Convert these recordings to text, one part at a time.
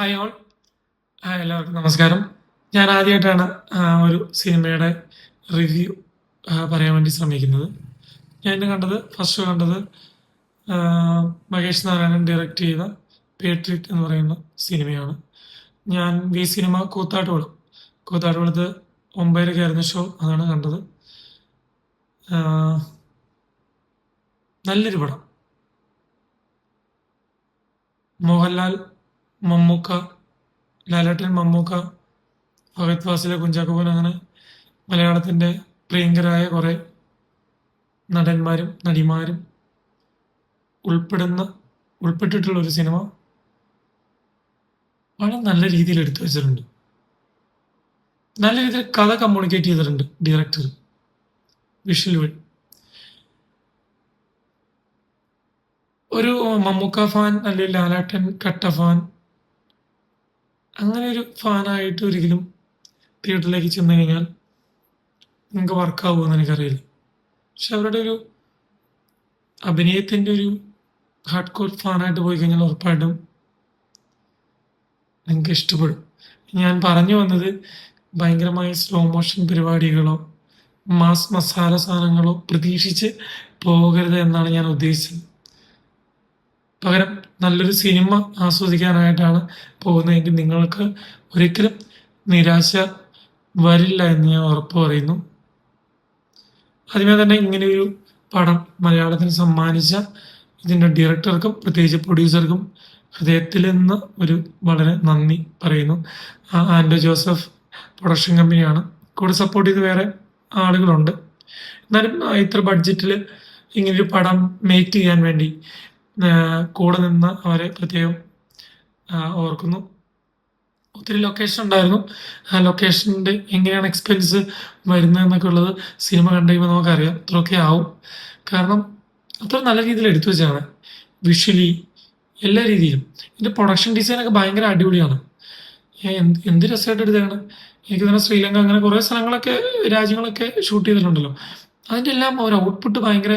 Hi all. എല്ലാവർക്കും നമസ്കാരം. ഞാൻ ആദ്യമായിട്ടാണ് ഒരു സിനിമയുടെ റിവ്യൂ പറയാൻ വേണ്ടി ശ്രമിക്കുന്നത്. ഞാൻ ഇന്ന് ഫസ്റ്റ് കണ്ടത് മഹേഷ് നാരായണൻ ഡയറക്റ്റ് ചെയ്ത പേട്രിയറ്റ് എന്ന് പറയുന്ന സിനിമയാണ്. ഞാൻ വി സിനിമ കൂത്താട്ടുകുളത്ത് 9:30 ഷോ അതാണ് കണ്ടത്. നല്ലൊരു പടം. മോഹൻലാൽ, മമ്മൂക്ക, ലാലേട്ടൻ, മമ്മൂക്ക, ഫഹദ് ഫാസിൽ, കുഞ്ചാക്കോ ബോബൻ അങ്ങനെ മലയാളത്തിൻ്റെ പ്രിയങ്കരായ കുറേ നടന്മാരും നടിമാരും ഉൾപ്പെട്ടിട്ടുള്ള ഒരു സിനിമ വളരെ നല്ല രീതിയിൽ എടുത്തു വെച്ചിട്ടുണ്ട്. നല്ല രീതിയിൽ കഥ കമ്മ്യൂണിക്കേറ്റ് ചെയ്തിട്ടുണ്ട് ഡയറക്ടർ വിഷ്വൽ വഴി. ഒരു മമ്മൂക്ക ഫാൻ അല്ലെങ്കിൽ ലാലേട്ടൻ കട്ട ഫാൻ അങ്ങനെ ഒരു ഫാനായിട്ട് ഒരിക്കലും തിയേറ്ററിലേക്ക് ചെന്ന് കഴിഞ്ഞാൽ നിങ്ങൾക്ക് വർക്കാവുമെന്ന് എനിക്കറിയില്ല. പക്ഷെ അവരുടെ ഒരു അഭിനയത്തിൻ്റെ ഒരു ഹാർഡ് കോർ ഫാനായിട്ട് പോയി കഴിഞ്ഞാൽ ഉറപ്പായിട്ടും നിങ്ങൾക്ക് ഇഷ്ടപ്പെടും. ഞാൻ പറഞ്ഞു വന്നത് ഭയങ്കരമായ സ്ലോ മോഷൻ പരിപാടികളോ മാസ് മസാല സാധനങ്ങളോ പ്രതീക്ഷിച്ച് പോകരുത് എന്നാണ് ഞാൻ ഉദ്ദേശിച്ചത്. പകരം നല്ലൊരു സിനിമ ആസ്വദിക്കാനായിട്ടാണ് പോകുന്നതെങ്കിൽ നിങ്ങൾക്ക് ഒരിക്കലും നിരാശ വരില്ല എന്ന് ഞാൻ ഉറപ്പ് പറയുന്നു. ആദ്യമേ തന്നെ ഇങ്ങനെയൊരു പടം മലയാളത്തിന് സമ്മാനിച്ച ഇതിൻ്റെ ഡയറക്ടർക്കും പ്രത്യേകിച്ച് പ്രൊഡ്യൂസർക്കും ഹൃദയത്തിൽ നിന്ന് ഒരു വളരെ നന്ദി പറയുന്നു. ആൻഡോ ജോസഫ് പ്രൊഡക്ഷൻ കമ്പനിയാണ്. കൂടെ സപ്പോർട്ട് ചെയ്ത് വേറെ ആളുകളുണ്ട്. എന്നാലും ഇത്ര ബഡ്ജറ്റിൽ ഇങ്ങനൊരു പടം മേക്ക് ചെയ്യാൻ വേണ്ടി കൂടെ നിന്ന് അവരെ പ്രത്യേകം ഓർക്കുന്നു. ഒത്തിരി ലൊക്കേഷൻ ഉണ്ടായിരുന്നു. ആ ലൊക്കേഷൻ്റെ എങ്ങനെയാണ് എക്സ്പെൻസ് വരുന്നതെന്നൊക്കെ ഉള്ളത് സിനിമ കണ്ടു കഴിയുമ്പോൾ നമുക്കറിയാം. അത്രയൊക്കെ ആവും. കാരണം അത്ര നല്ല രീതിയിൽ എടുത്തു വെച്ചാണ് വിഷ്വലി എല്ലാ രീതിയിലും. ഇതിൻ്റെ പ്രൊഡക്ഷൻ ഡിസൈനൊക്കെ ഭയങ്കര അടിപൊളിയാണ്. എന്ത് രസമായിട്ട് എടുത്തതാണ്. എനിക്ക് തന്നെ ശ്രീലങ്ക അങ്ങനെ കുറേ രാജ്യങ്ങളൊക്കെ ഷൂട്ട് ചെയ്തിട്ടുണ്ടല്ലോ. അതിൻ്റെ എല്ലാം ഒരു ഔട്ട്പുട്ട് ഭയങ്കര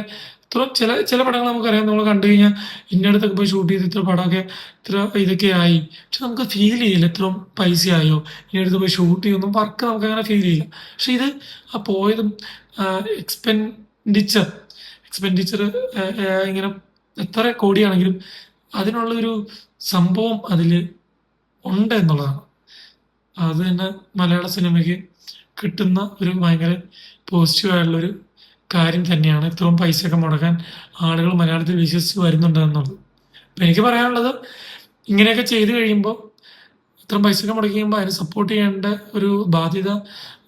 ചില പടങ്ങൾ നമുക്കറിയാം. നമ്മൾ കണ്ടു കഴിഞ്ഞാൽ ഇന്ന അടുത്തൊക്കെ പോയി ഷൂട്ട് ചെയ്ത് ഇത്ര പടമൊക്കെ ഇത്ര ഇതൊക്കെ ആയി. പക്ഷെ നമുക്ക് ഫീൽ ചെയ്യില്ല ഇത്ര പൈസയായോ ഇന്ന അടുത്ത് പോയി ഷൂട്ട് ചെയ്യുന്നു വർക്ക് നമുക്ക് അങ്ങനെ ഫീൽ ചെയ്യില്ല. പക്ഷെ ഇത് ആ പോയതും എക്സ്പെൻഡിച്ചർ ഇങ്ങനെ എത്ര കോടിയാണെങ്കിലും അതിനുള്ളൊരു സംഭവം അതിൽ ഉണ്ട് എന്നുള്ളതാണ്. അത് തന്നെ മലയാള സിനിമയ്ക്ക് കിട്ടുന്ന ഒരു ഭയങ്കര പോസിറ്റീവായിട്ടുള്ളൊരു കാര്യം തന്നെയാണ്. ഇത്രയും പൈസയൊക്കെ മുടക്കാൻ ആളുകൾ മലയാളത്തിൽ വിശ്വസിച്ച് വരുന്നുണ്ട് എന്നുള്ളത്. അപ്പം എനിക്ക് പറയാനുള്ളത് ഇങ്ങനെയൊക്കെ ചെയ്തു കഴിയുമ്പോൾ ഇത്രയും പൈസയൊക്കെ മുടക്കി കഴിയുമ്പോൾ അതിന് സപ്പോർട്ട് ചെയ്യേണ്ട ഒരു ബാധ്യത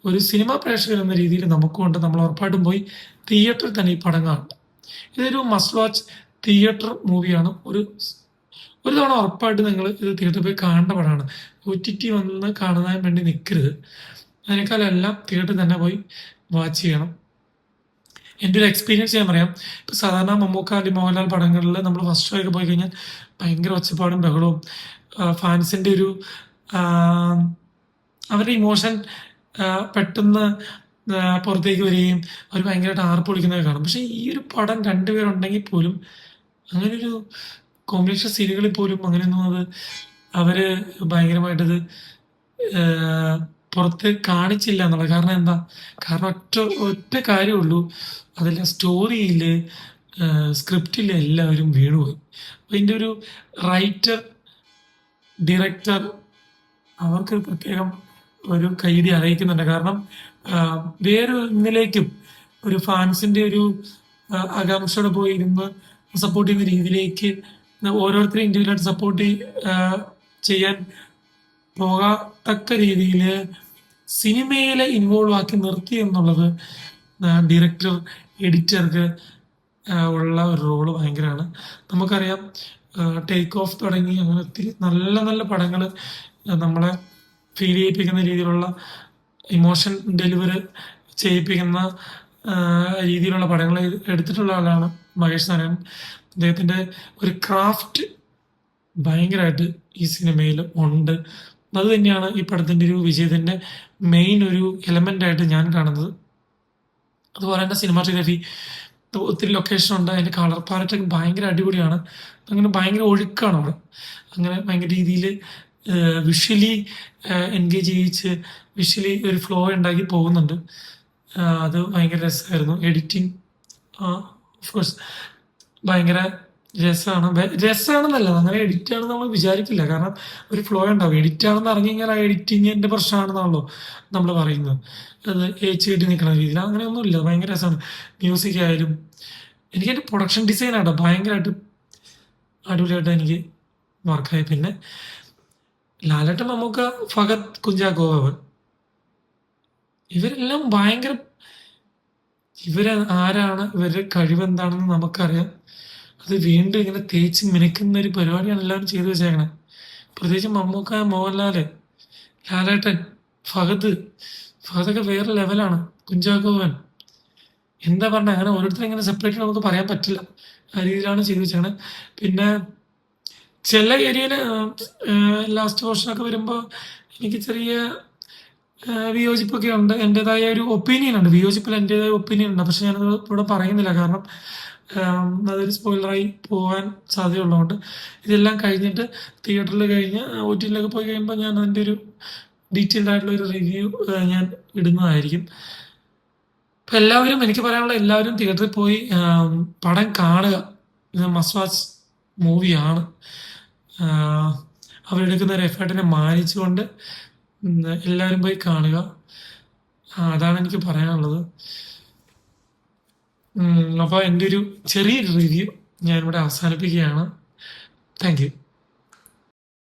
ഒരു സിനിമാ പ്രേക്ഷകർ എന്ന രീതിയിൽ നമുക്കുണ്ട്. നമ്മൾ ഉറപ്പായിട്ടും പോയി തിയേറ്ററിൽ തന്നെ ഈ പടം കാണണം. ഇതൊരു മസ്റ്റ് വാച്ച് തിയേറ്റർ മൂവിയാണ്. ഒരു തവണ ഉറപ്പായിട്ട് നിങ്ങൾ ഇത് തിയേറ്ററിൽ പോയി കാണേണ്ട പടമാണ്. OTT വന്ന് കാണുന്നതിന് വേണ്ടി നിൽക്കരുത്. അതിനേക്കാളെല്ലാം തിയേറ്ററിൽ തന്നെ പോയി വാച്ച് ചെയ്യണം. എൻ്റെ ഒരു എക്സ്പീരിയൻസ് ഞാൻ പറയാം. ഇപ്പോൾ സാധാരണ മമ്മൂക്ക അല്ലെങ്കിൽ മോഹൻലാൽ പടങ്ങളിൽ നമ്മൾ ഫസ്റ്റ് ഷോ ഒക്കെ പോയി കഴിഞ്ഞാൽ ഭയങ്കര ഒച്ചപ്പാടും ബഹളവും ഫാൻസിൻ്റെ ഒരു അവരുടെ ഇമോഷൻ പെട്ടെന്ന് പുറത്തേക്ക് വരികയും അവർ ഭയങ്കരമായിട്ട് ആർപ്പ് വിളിക്കുന്നതൊക്കെ കാണും. പക്ഷേ ഈ ഒരു പടം രണ്ടുപേരുണ്ടെങ്കിൽ പോലും അങ്ങനെയൊരു കോമ്പിനേഷൻ സീനുകളിൽ പോലും അങ്ങനെയൊന്നും അത് അവർ ഭയങ്കരമായിട്ടത് പുറത്ത് കാണിച്ചില്ല എന്നുള്ളത്. കാരണം എന്താ? കാരണം ഒറ്റ കാര്യമുള്ളൂ. അതിലെ സ്റ്റോറിയിൽ സ്ക്രിപ്റ്റിൽ എല്ലാവരും വീണുപോയി. അപ്പോൾ ഇതിൻ്റെ ഒരു റൈറ്റർ ഡയറക്ടർ അവർക്ക് പ്രത്യേകം ഒരു കൈയ്യടി അറിയിക്കുന്നുണ്ട്. കാരണം വേറെ ഒന്നിലേക്കും ഒരു ഫാൻസിൻ്റെ ഒരു ആകാംക്ഷയോടെ പോയി ഇരുന്ന് സപ്പോർട്ട് ചെയ്യുന്ന രീതിയിലേക്ക് ഓരോരുത്തരെയും ഇൻഡിവിജ്വലായിട്ട് സപ്പോർട്ട് ചെയ്യാൻ പോകാത്തക്ക രീതിയിൽ സിനിമയിലെ ഇൻവോൾവ് ആക്കി നിർത്തി എന്നുള്ളത് ഡയറക്ടർ എഡിറ്റർക്ക് ഉള്ള ഒരു റോള് ഭയങ്കരമാണ്. നമുക്കറിയാം ടേക്ക് ഓഫ് തുടങ്ങി അങ്ങനെ ഒത്തിരി നല്ല നല്ല പടങ്ങൾ നമ്മളെ ഫീൽ ചെയ്യിപ്പിക്കുന്ന രീതിയിലുള്ള ഇമോഷൻ ഡെലിവറി ചെയ്യിപ്പിക്കുന്ന രീതിയിലുള്ള പടങ്ങൾ എടുത്തിട്ടുള്ള ആളാണ് മഹേഷ് നാരായണൻ. അദ്ദേഹത്തിൻ്റെ ഒരു ക്രാഫ്റ്റ് ഭയങ്കരമായിട്ട് ഈ സിനിമയിൽ ഉണ്ട്. അത് തന്നെയാണ് ഈ പടത്തിൻ്റെ ഒരു വിജയത്തിൻ്റെ മെയിൻ ഒരു എലമെൻ്റായിട്ട് ഞാൻ കാണുന്നത്. അതുപോലെ തന്നെ സിനിമാറ്റോഗ്രാഫി ഒത്തിരി ലൊക്കേഷൻ ഉണ്ട്. അതിൻ്റെ കളർ പാലറ്റൊക്കെ ഭയങ്കര അടിപൊളിയാണ്. അങ്ങനെ ഭയങ്കര ഒഴുക്കാണ് അവിടെ. അങ്ങനെ ഭയങ്കര രീതിയിൽ വിഷ്വലി എൻഗേജ് ചെയ്യിച്ച് വിഷ്വലി ഒരു ഫ്ലോ ഉണ്ടാക്കി പോകുന്നുണ്ട്. അത് ഭയങ്കര രസമായിരുന്നു. എഡിറ്റിംഗ് ഓഫ് കോഴ്സ് ഭയങ്കര രസമാണ്. രസമാണെന്നല്ല, അങ്ങനെ എഡിറ്റ് ആണെന്ന് നമ്മൾ വിചാരിക്കില്ല. കാരണം ഒരു ഫ്ലോ ഉണ്ടാവും. എഡിറ്റ് ആണെന്ന് അറിഞ്ഞു കഴിഞ്ഞാൽ ആ എഡിറ്റിങ്ങിൻ്റെ പ്രശ്നമാണെന്നാണല്ലോ നമ്മൾ പറയുന്നത്. അത് ഏച്ച് നിൽക്കുന്ന രീതിയിൽ അങ്ങനെയൊന്നുമില്ല. ഭയങ്കര രസമാണ്. മ്യൂസിക് ആയാലും എനിക്കെൻ്റെ പ്രൊഡക്ഷൻ ഡിസൈനാട്ടോ ഭയങ്കരമായിട്ട് അടിപൊളിയായിട്ട് എനിക്ക് വർക്കായി. പിന്നെ ലാലേട്ടൻ, മമ്മൂക്ക, ഫഹദ്, കുഞ്ചാക്കോ ബോബൻ ഇവരെല്ലാം ഭയങ്കര ഇവര് ആരാണ്, ഇവരുടെ കഴിവെന്താണെന്ന് നമുക്കറിയാം. അത് വീണ്ടും ഇങ്ങനെ തേച്ച് മിനുക്കുന്ന ഒരു പരിപാടിയാണ് എല്ലാവരും ചെയ്തു വെച്ചേക്കണെ. പ്രത്യേകിച്ച് മമ്മൂക്ക, മോഹൻലാല്, ലാലേട്ടൻ, ഫഹദ്. ഫഹദൊക്കെ വേറെ ലെവലാണ്. കുഞ്ചാക്കോ ബോബൻ. എന്താ പറഞ്ഞെ, അങ്ങനെ ഓരോരുത്തരെ ഇങ്ങനെ സെപ്പറേറ്റ് നമുക്ക് പറയാൻ പറ്റില്ല. ആ രീതിയിലാണ് ചെയ്തു വെച്ചേക്കണെ. പിന്നെ ചില ഏരിയയില് ലാസ്റ്റ് പോർഷനൊക്കെ വരുമ്പോ എനിക്ക് ചെറിയ വിയോജിപ്പൊക്കെ ഉണ്ട്. എൻ്റേതായ ഒരു ഒപ്പീനിയൻ ഉണ്ട്. വിയോജിപ്പിൽ എൻ്റേതായ ഒപ്പീനിയൻ ഉണ്ട്. പക്ഷെ ഞാനത് ഇവിടെ പറയുന്നില്ല. കാരണം അതൊരു സ്പോയിലറായി പോകാൻ സാധ്യതയുള്ളതുകൊണ്ട് ഇതെല്ലാം കഴിഞ്ഞിട്ട് തിയേറ്ററിൽ കഴിഞ്ഞ് OTTയിലൊക്കെ പോയി കഴിയുമ്പോൾ ഞാൻ അതിൻ്റെ ഒരു ഡീറ്റെയിൽഡ് ആയിട്ടുള്ള ഒരു റിവ്യൂ ഞാൻ ഇടുന്നതായിരിക്കും. അപ്പം എല്ലാവരും, എനിക്ക് പറയാനുള്ള എല്ലാവരും തിയേറ്ററിൽ പോയി പടം കാണുക. ഇത് മസ്റ്റ് വാച്ച് മൂവിയാണ്. അവരെടുക്കുന്ന ഒരു എഫേർട്ടിനെ മാനിച്ചുകൊണ്ട് എല്ലാവരും പോയി കാണുക. അതാണ് എനിക്ക് പറയാനുള്ളത്. അപ്പോൾ എൻ്റെ ഒരു ചെറിയൊരു റിവ്യൂ ഞാനിവിടെ അവസാനിപ്പിക്കുകയാണ്. Thank you.